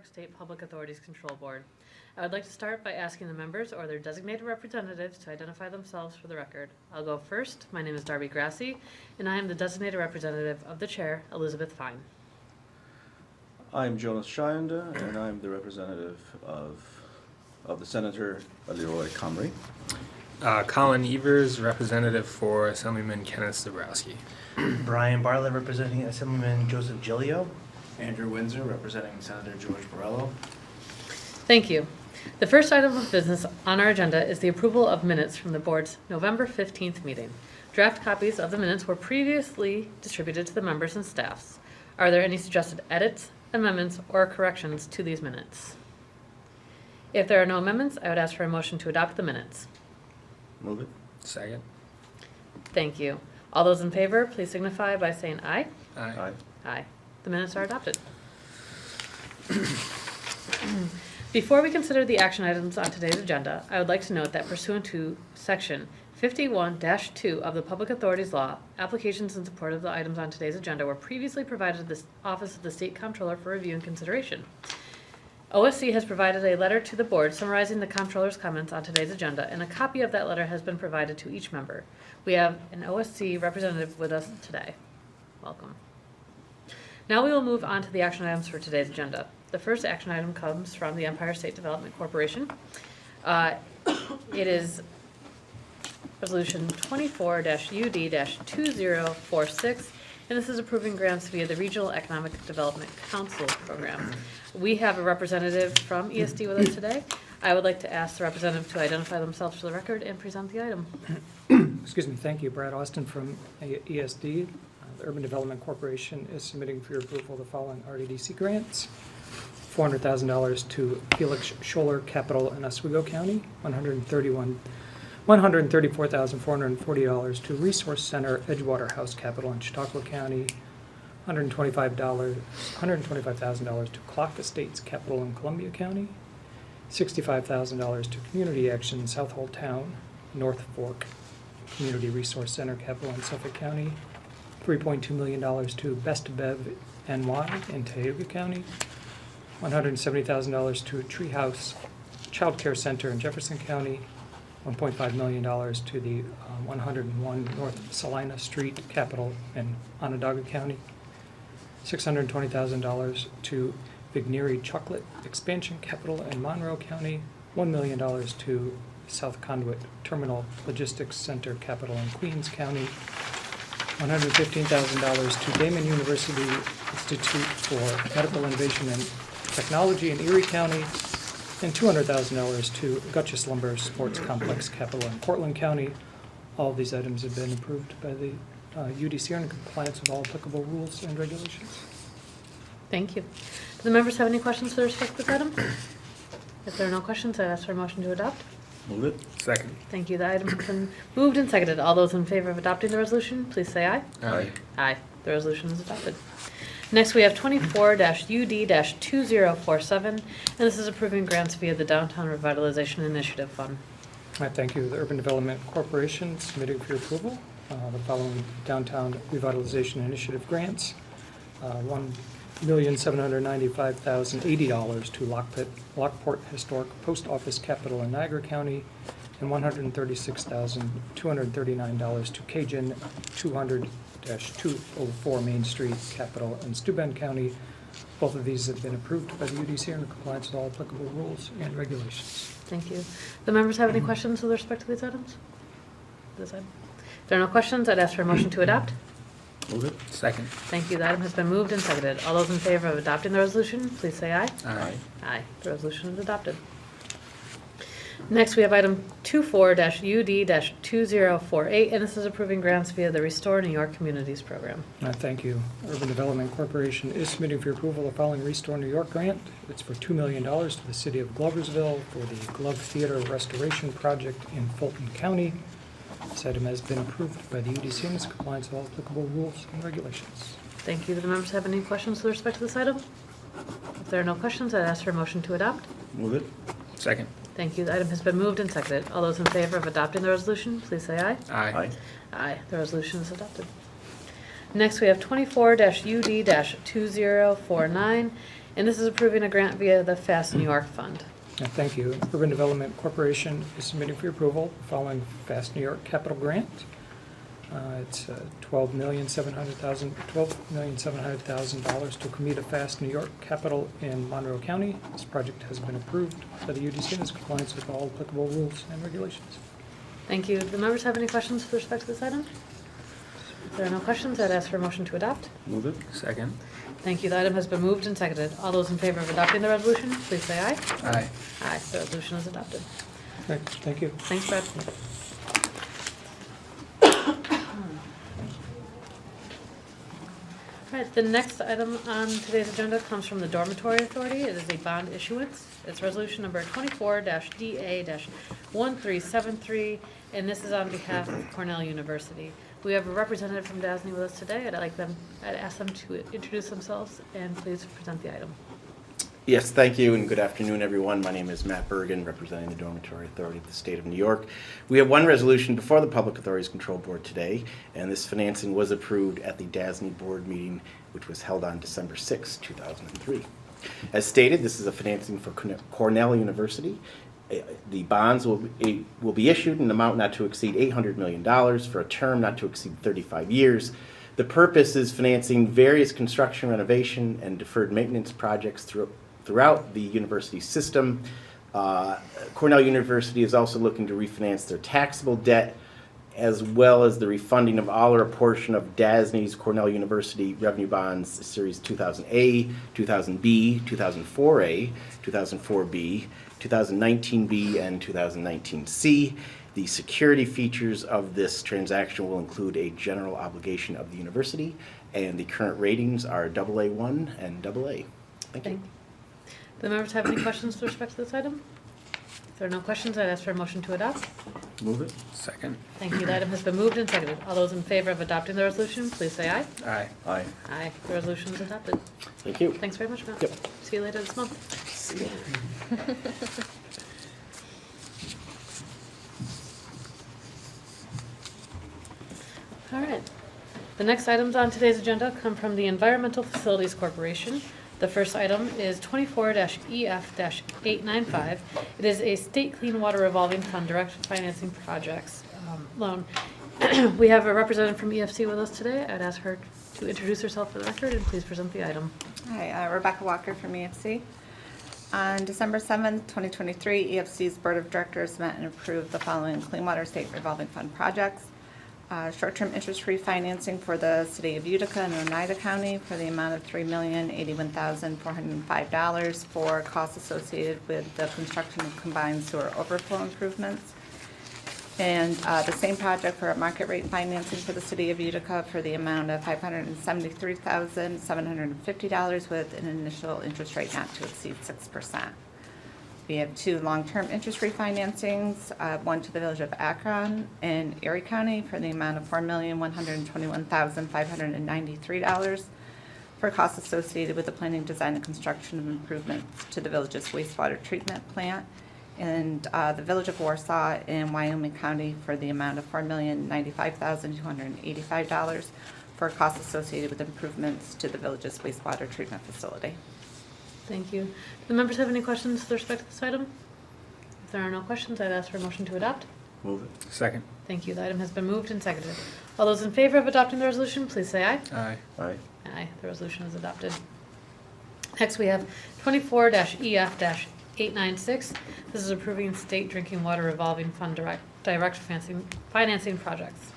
State Public Authorities Control Board. I would like to start by asking the members or their designated representatives to identify themselves for the record. I'll go first. My name is Darby Grassi, and I am the designated representative of the chair, Elizabeth Fine. I'm Jonas Schuyende, and I'm the representative of the Senator Leroy Comrie. Colin Evers, representative for Assemblyman Kenneth Zabrowski. Brian Bartlett, representing Assemblyman Joseph Gilio. Andrew Windsor, representing Senator George Borrello. Thank you. The first item of business on our agenda is the approval of minutes from the board's November 15th meeting. Draft copies of the minutes were previously distributed to the members and staffs. Are there any suggested edits, amendments, or corrections to these minutes? If there are no amendments, I would ask for a motion to adopt the minutes. Move it. Second. Thank you. All those in favor, please signify by saying aye. Aye. Aye. The minutes are adopted. Before we consider the action items on today's agenda, I would like to note that pursuant to Section 51-2 of the Public Authorities Law, applications in support of the items on today's agenda were previously provided to the Office of the State Comptroller for review and consideration. OSC has provided a letter to the board summarizing the Comptroller's comments on today's agenda, and a copy of that letter has been provided to each member. We have an OSC representative with us today. Welcome. Now we will move on to the action items for today's agenda. The first action item comes from the Empire State Development Corporation. It is Resolution 24-UD-2046, and this is approving grants via the Regional Economic Development Council program. We have a representative from ESD with us today. I would like to ask the representative to identify themselves for the record and present the item. Excuse me, thank you. Brad Austin from ESD. The Urban Development Corporation is submitting for your approval the following RDDC grants. $400,000 to Felix Scholler Capital in Oswego County, $134,440 to Resource Center Edgewater House Capital in Chautauqua County, $125,000 to Clock Estates Capital in Columbia County, $65,000 to Community Action Southold Town, North Fork Community Resource Center Capital in Suffolk County, $3.2 million to Best Bev NY in Tioga County, $170,000 to Treehouse Child Care Center in Jefferson County, $1.5 million to the 101 North Salina Street Capital in Onondaga County, $620,000 to Vigneri Chocolate Expansion Capital in Monroe County, $1 million to South Conduit Terminal Logistics Center Capital in Queens County, $115,000 to Damon University Institute for Medical Innovation and Technology in Erie County, and $200,000 to Gutchess Lumber Sports Complex Capital in Portland County. All of these items have been approved by the UDC in compliance with all applicable rules and regulations. Thank you. Do the members have any questions with respect to this item? If there are no questions, I ask for a motion to adopt. Move it. Second. Thank you. The item has been moved and seconded. All those in favor of adopting the resolution, please say aye. Aye. Aye. The resolution is adopted. Next, we have 24-UD-2047, and this is approving grants via the Downtown Revitalization Initiative Fund. I thank you. The Urban Development Corporation submitting for your approval the following Downtown Revitalization Initiative grants. $1,795,080 to Lockport Historic Post Office Capital in Niagara County, and $136,239 to Cajun 200-204 Main Street Capital in Steuben County. Both of these have been approved by the UDC in compliance with all applicable rules and regulations. Thank you. The members have any questions with respect to these items? This item? If there are no questions, I'd ask for a motion to adopt. Move it. Second. Thank you. The item has been moved and seconded. All those in favor of adopting the resolution, please say aye. Aye. Aye. The resolution is adopted. Next, we have item 24-UD-2048, and this is approving grants via the Restore New York Communities Program. Thank you. Urban Development Corporation is submitting for your approval the following Restore New York grant. It's for $2 million to the city of Gloversville for the Glove Theater Restoration Project in Fulton County. This item has been approved by the UDC and is in compliance with all applicable rules and regulations. Thank you. Do the members have any questions with respect to this item? If there are no questions, I'd ask for a motion to adopt. Move it. Second. Thank you. The item has been moved and seconded. All those in favor of adopting the resolution, please say aye. Aye. Aye. The resolution is adopted. Next, we have 24-UD-2049, And this is approving a grant via the Fast New York Fund. Thank you. Urban Development Corporation is submitting for your approval the following Fast New York Capital Grant. It's $12,700,000 to commit a Fast New York Capital in Monroe County. This project has been approved by the UDC and is in compliance with all applicable rules and regulations. Thank you. Do the members have any questions with respect to this item? If there are no questions, I'd ask for a motion to adopt. Move it. Second. Thank you. The item has been moved and seconded. All those in favor of adopting the resolution, please say aye. Aye. Aye. The resolution is adopted. Great, thank you. Thanks, Brad. All right, the next item on today's agenda comes from the Dormitory Authority. It is a bond issuance. It's resolution number 24-DA-1373, and this is on behalf of Cornell University. We have a representative from DASNY with us today. I'd ask them to introduce themselves and please present the item. Yes, thank you, and good afternoon, everyone. My name is Matt Bergen, representing the Dormitory Authority of the State of New York. We have one resolution before the Public Authorities Control Board today, and this financing was approved at the DASNY Board meeting, which was held on December 6, 2003. As stated, this is a financing for Cornell University. The bonds will be issued in an amount not to exceed $800 million for a term not to exceed 35 years. The purpose is financing various construction, renovation, and deferred maintenance projects throughout the university system. Cornell University is also looking to refinance their taxable debt, as well as the refunding of all or a portion of DASNY's Cornell University Revenue Bonds Series 2000A, 2000B, 2004A, 2004B, 2019B, and 2019C. The security features of this transaction will include a general obligation of the university, and the current ratings are AA1 and AA. Thank you. Do the members have any questions with respect to this item? If there are no questions, I'd ask for a motion to adopt. Move it. Second. Thank you. The item has been moved and seconded. All those in favor of adopting the resolution, please say aye. Aye. Aye. Aye. The resolution is adopted. Thank you. Thanks very much, Matt. Yep. See you later this month. All right. The next items on today's agenda come from the Environmental Facilities Corporation. The first item is 24-EF-895. It is a state clean water revolving fund direct financing projects loan. We have a representative from EFC with us today. I'd ask her to introduce herself for the record and please present the item. Hi, Rebecca Walker from EFC. On December 7th, 2023, EFC's Board of Directors met and approved the following Clean Water State Revolving Fund projects. Short-term interest-free financing for the City of Utica and Oneida County for the amount of $3,081,405 for costs associated with the construction of combined sewer overflow improvements. And the same project for market rate financing for the City of Utica for the amount of $573,750 with an initial interest rate not to exceed 6%. We have two long-term interest refinancings, one to the Village of Akron in Erie County for the amount of $4,121,593 for costs associated with the planning, design, and construction of improvements to the village's wastewater treatment plant, and the Village of Warsaw in Wyoming County for the amount of $4,095,285 for costs associated with improvements to the village's wastewater treatment facility. Thank you. Do the members have any questions with respect to this item? If there are no questions, I'd ask for a motion to adopt. Move it. Second. Thank you. The item has been moved and seconded. All those in favor of adopting the resolution, please say aye. Aye. Aye. Aye. The resolution is adopted. Next, we have 24-EF-896. This is approving state drinking water revolving fund direct financing projects.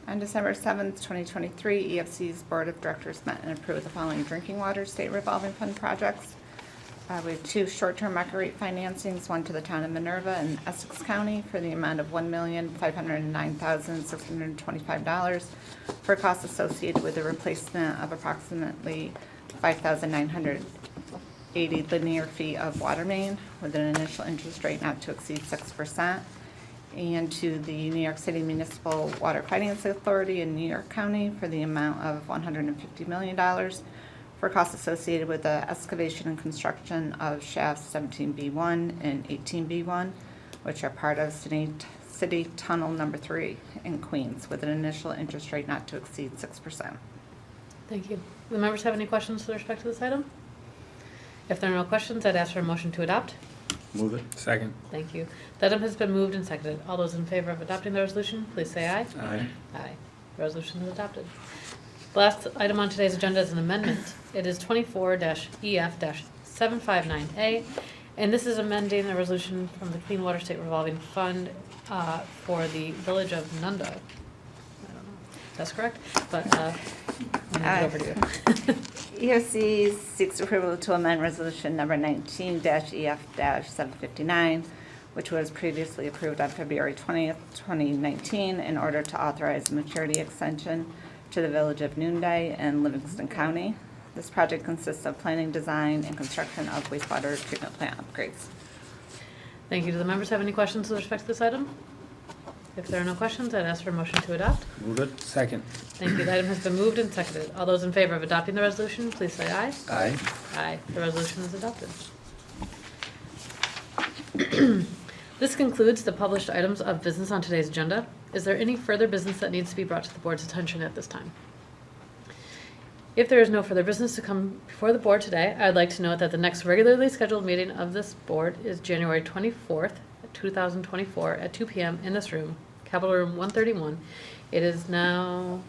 On December 7th, 2023, EFC's Board of Directors met and approved the following drinking water state revolving fund projects. We have two short-term market rate financings, one to the town of Minerva in Essex County for the amount of $1,509,625 for costs associated with the replacement of approximately 5,980 linear feet of water main with an initial interest rate not to exceed 6%. And to the New York City Municipal Water Finance Authority in New York County for the amount of $150 million for costs associated with the excavation and construction of shafts 17B1 and 18B1, which are part of City Tunnel Number 3 in Queens, with an initial interest rate not to exceed 6%. Thank you. Do the members have any questions with respect to this item? If there are no questions, I'd ask for a motion to adopt. Move it. Second. Thank you. The item has been moved and seconded. All those in favor of adopting the resolution, please say aye. Aye. Aye. The resolution is adopted. The last item on today's agenda is an amendment. It is 24-EF-759A, and this is amending a resolution from the Clean Water State Revolving Fund for the Village of Nunda. I don't know if that's correct, but I'll hand it over to you. EOC seeks approval to amend resolution number 19-EF-759, which was previously approved on February 20th, 2019, in order to authorize a maturity extension to the Village of Noonday in Livingston County. This project consists of planning, design, and construction of wastewater treatment plant upgrades. Thank you. Do the members have any questions with respect to this item? If there are no questions, I'd ask for a motion to adopt. Move it. Second. Thank you. The item has been moved and seconded. All those in favor of adopting the resolution, please say aye. Aye. Aye. The resolution is adopted. This concludes the published items of business on today's agenda. Is there any further business that needs to be brought to the board's attention at this time? If there is no further business to come before the board today, I'd like to note that the next regularly scheduled meeting of this board is January 24th, 2024 at 2 p.m. in this room, Capitol Room 131. It is now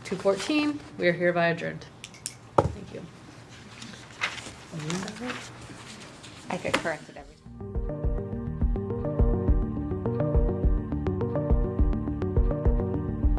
2:14. We are hereby adjourned. Thank you. I could correct it every time.